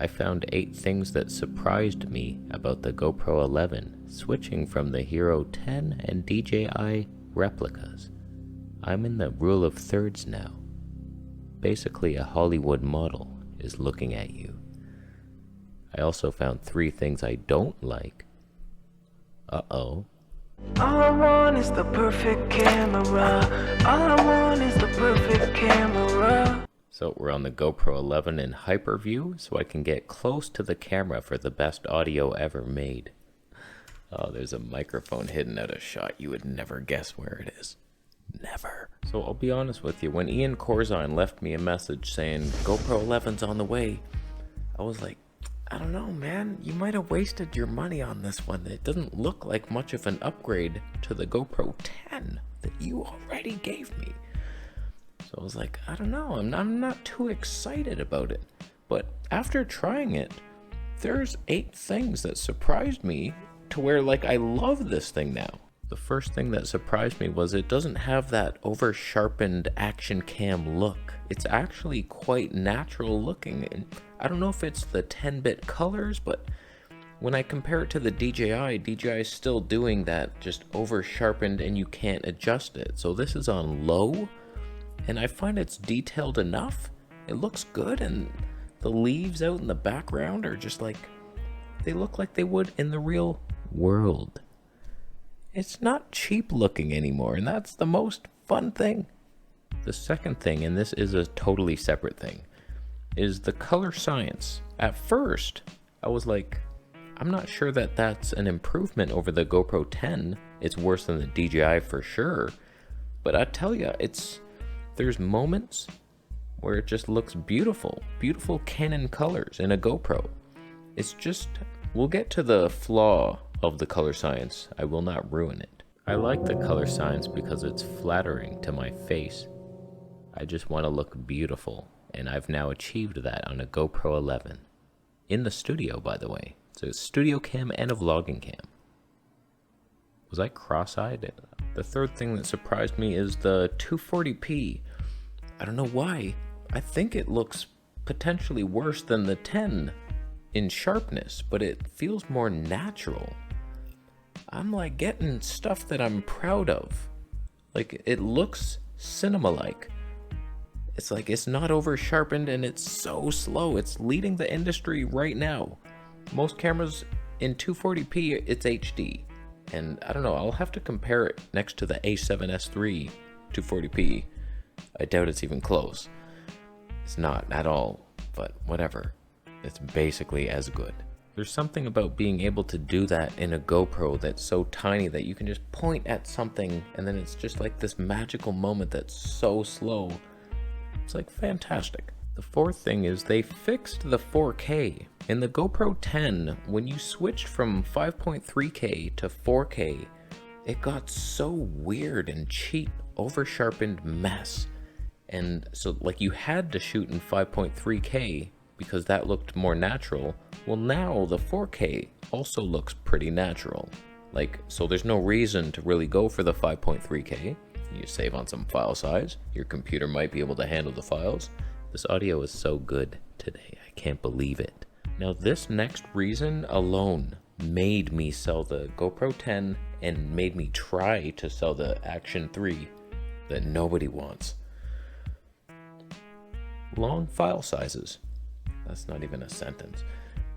I found 8 things that surprised me about the GoPro 11 switching from the Hero 10 and DJI replicas. I'm in the rule of thirds now. Basically, a Hollywood model is looking at you. I also found 3 things I don't like. Uh-oh. All I want is the perfect camera. All I want is the perfect camera. So we're on the GoPro 11 in hyperview, so I can get close to the camera for the best audio ever made. Oh, there's a microphone hidden out of shot. You would never guess where it is. Never. So I'll be honest with you, when Ian Corzine left me a message saying GoPro 11's on the way, I was like, I don't know, man. You might have wasted your money on this one. It doesn't look like much of an upgrade to the GoPro 10 that you already gave me. So I was like, I don't know, I'm not too excited about it. But after trying it, there's 8 things that surprised me to where, like, I love this thing now. The first thing that surprised me was it doesn't have that over-sharpened action cam look. It's actually quite natural looking. And I don't know if it's the 10-bit colors, but when I compare it to the DJI is still doing that just over-sharpened and you can't adjust it. So this is on low. And I find it's detailed enough. It looks good, and the leaves out in the background are just like, they look like they would in the real world. It's not cheap looking anymore, and that's the most fun thing. The second thing, and this is a totally separate thing, is the color science. At first, I was like, I'm not sure that that's an improvement over the GoPro 10. It's worse than the DJI for sure. But I tell you, there's moments where it just looks beautiful. Beautiful Canon colors in a GoPro. It's just, we'll get to the flaw of the color science. I will not ruin it. I like the color science because it's flattering to my face. I just want to look beautiful, and I've now achieved that on a GoPro 11. In the studio, by the way. So it's studio cam and a vlogging cam. Was I cross-eyed? The third thing that surprised me is the 240p. I don't know why. I think it looks potentially worse than the 10 in sharpness, but it feels more natural. I'm like getting stuff that I'm proud of. Like, it looks cinema-like. It's like it's not over-sharpened and it's so slow. It's leading the industry right now. Most cameras in 240p, it's HD. And I don't know, I'll have to compare it next to the A7S III 240p. I doubt it's even close. It's not at all, but whatever. It's basically as good. There's something about being able to do that in a GoPro that's so tiny that you can just point at something and then it's just like this magical moment that's so slow. It's like fantastic. The fourth thing is they fixed the 4K. In the GoPro 10, when you switched from 5.3K to 4K, it got so weird and cheap, over-sharpened mess. And so like you had to shoot in 5.3K because that looked more natural. Well, now the 4K also looks pretty natural. Like, so there's no reason to really go for the 5.3K. You save on some file size. Your computer might be able to handle the files. This audio is so good today. I can't believe it. Now, this next reason alone made me sell the GoPro 10 and made me try to sell the Action 3 that nobody wants. Long file sizes. That's not even a sentence.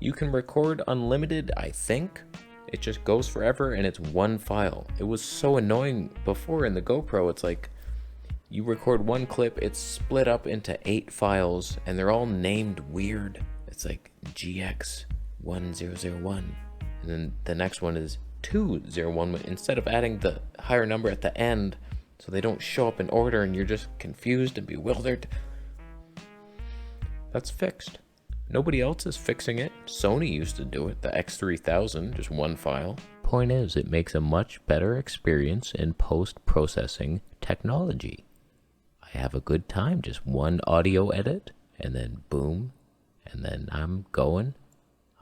You can record unlimited, I think. It just goes forever and it's one file. It was so annoying before in the GoPro. It's like you record one clip, it's split up into 8 files and they're all named weird. It's like GX1001 and then the next one is 201 instead of adding the higher number at the end so they don't show up in order and you're just confused and bewildered. That's fixed. Nobody else is fixing it. Sony used to do it, the X3000, just one file. Point is, it makes a much better experience in post-processing technology. I have a good time, just one audio edit, and then boom, and then I'm going.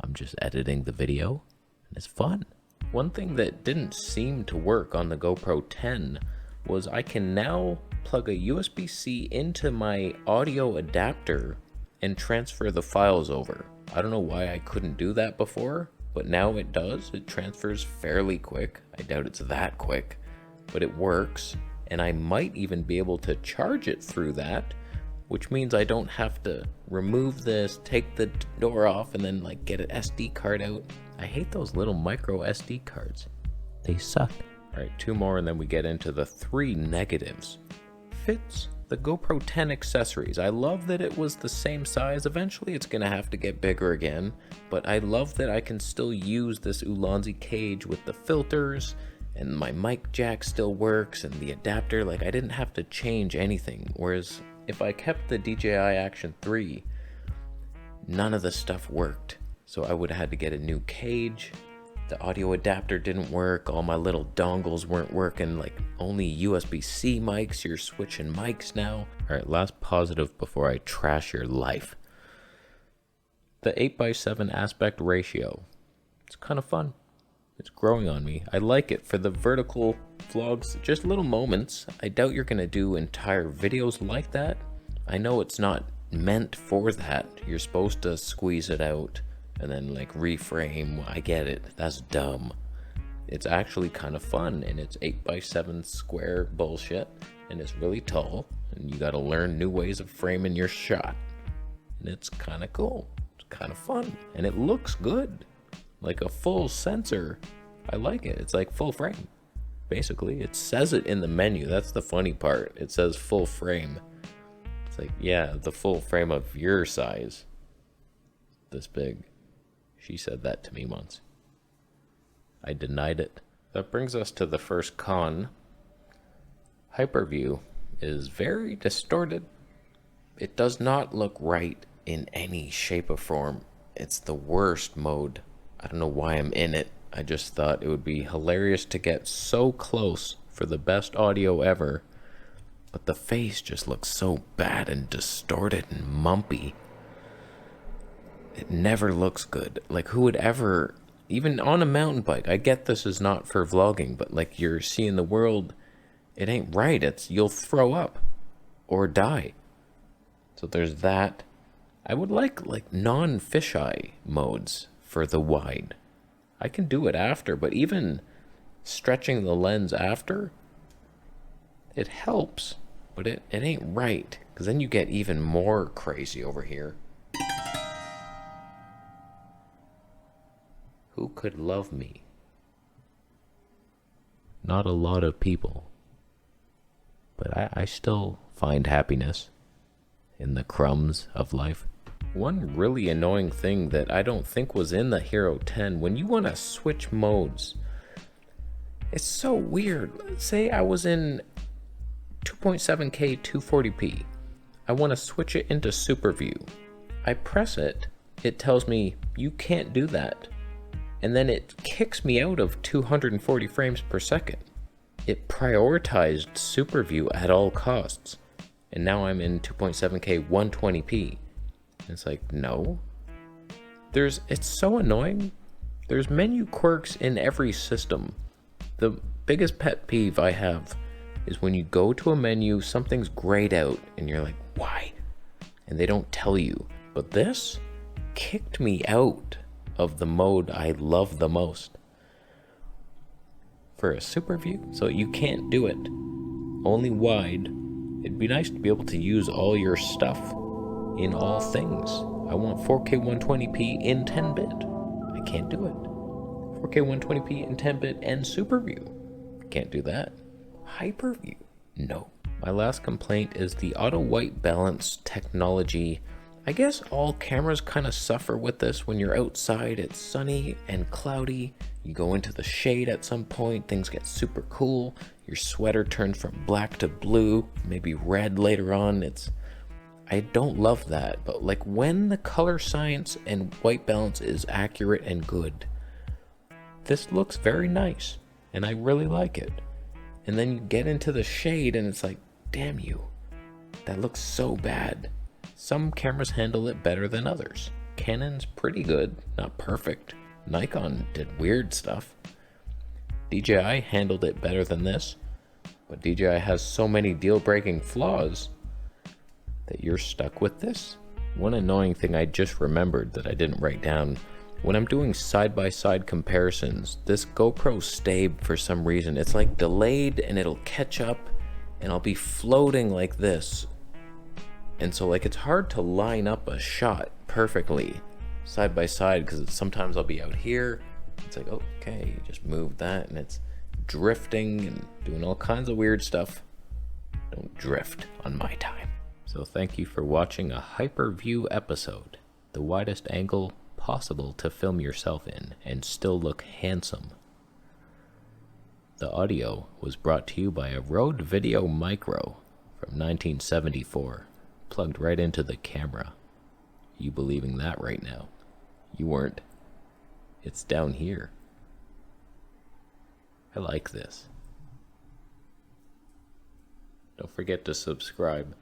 I'm just editing the video, and it's fun. One thing that didn't seem to work on the GoPro 10 was I can now plug a USB-C into my audio adapter and transfer the files over. I don't know why I couldn't do that before, but now it does. It transfers fairly quick. I doubt it's that quick, but it works. And I might even be able to charge it through that, which means I don't have to remove this, take the door off, and then like get an SD card out. I hate those little micro SD cards. They suck. All right, 2 more and then we get into the 3 negatives. Fits the GoPro 10 accessories. I love that it was the same size. Eventually it's gonna have to get bigger again, but I love that I can still use this Ulanzi cage with the filters, and my mic jack still works, and the adapter, like I didn't have to change anything. Whereas if I kept the DJI Action 3, none of the stuff worked. So I would have had to get a new cage. The audio adapter didn't work. All my little dongles weren't working. Like only USB-C mics. You're switching mics now. All right, last positive before I trash your life. The 8:7 aspect ratio. It's kind of fun. It's growing on me. I like it for the vertical vlogs, just little moments. I doubt you're gonna do entire videos like that. I know it's not meant for that. You're supposed to squeeze it out and then like reframe. I get it. That's dumb. It's actually kind of fun, and it's 8:7 square bullshit, and it's really tall, and you gotta learn new ways of framing your shot. And it's kind of cool. It's kind of fun, and it looks good. Like a full sensor. I like it. It's like full frame. Basically, it says it in the menu. That's the funny part. It says full frame. It's like, yeah, the full frame of your size. This big. She said that to me once. I denied it. That brings us to the first con. Hyperview is very distorted. It does not look right in any shape or form. It's the worst mode. I don't know why I'm in it. I just thought it would be hilarious to get so close for the best audio ever, but the face just looks so bad and distorted and mumpy. It never looks good. Like, who would ever, even on a mountain bike, I get this is not for vlogging, but like you're seeing the world, it ain't right. It's, you'll throw up or die. So there's that. I would like non-fisheye modes for the wide. I can do it after, but even stretching the lens after, it helps, but it ain't right, because then you get even more crazy over here. Who could love me? Not a lot of people, but I still find happiness in the crumbs of life. One really annoying thing that I don't think was in the Hero 10, when you want to switch modes, it's so weird. Say I was in 2.7K 240p. I want to switch it into Super View. I press it, it tells me you can't do that. And then it kicks me out of 240 frames per second. It prioritized Super View at all costs. And now I'm in 2.7K 120p. It's like, no. It's so annoying. There's menu quirks in every system. The biggest pet peeve I have is when you go to a menu, something's grayed out, and you're like, why? And they don't tell you. But this kicked me out of the mode I love the most. For a Super View, so you can't do it. Only wide. It'd be nice to be able to use all your stuff in all things. I want 4K 120p in 10-bit. I can't do it. 4K 120p in 10-bit and Super View. Can't do that. Hyperview. No. My last complaint is the auto white balance technology. I guess all cameras kind of suffer with this. When you're outside, it's sunny and cloudy. You go into the shade at some point, things get super cool. Your sweater turns from black to blue, maybe red later on. I don't love that, but like when the color science and white balance is accurate and good, this looks very nice, and I really like it. And then you get into the shade and it's like, damn you, that looks so bad. Some cameras handle it better than others. Canon's pretty good, not perfect. Nikon did weird stuff. DJI handled it better than this, but DJI has so many deal-breaking flaws that you're stuck with this. One annoying thing I just remembered that I didn't write down, when I'm doing side-by-side comparisons, this GoPro stay, for some reason, it's like delayed and it'll catch up and I'll be floating like this. And so like it's hard to line up a shot perfectly side by side because sometimes I'll be out here. It's like, okay, you just move that and it's drifting and doing all kinds of weird stuff. Don't drift on my time. So thank you for watching a Hyperview episode, the widest angle possible to film yourself in and still look handsome. The audio was brought to you by a Rode Video Micro from 1974, plugged right into the camera. You believing that right now? You weren't. It's down here. I like this. Don't forget to subscribe.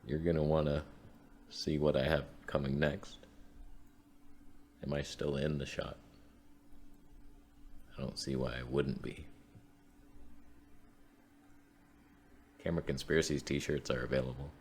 You're gonna wanna see what I have coming next. Am I still in the shot? I don't see why I wouldn't be. Camera Conspiracies t-shirts are available.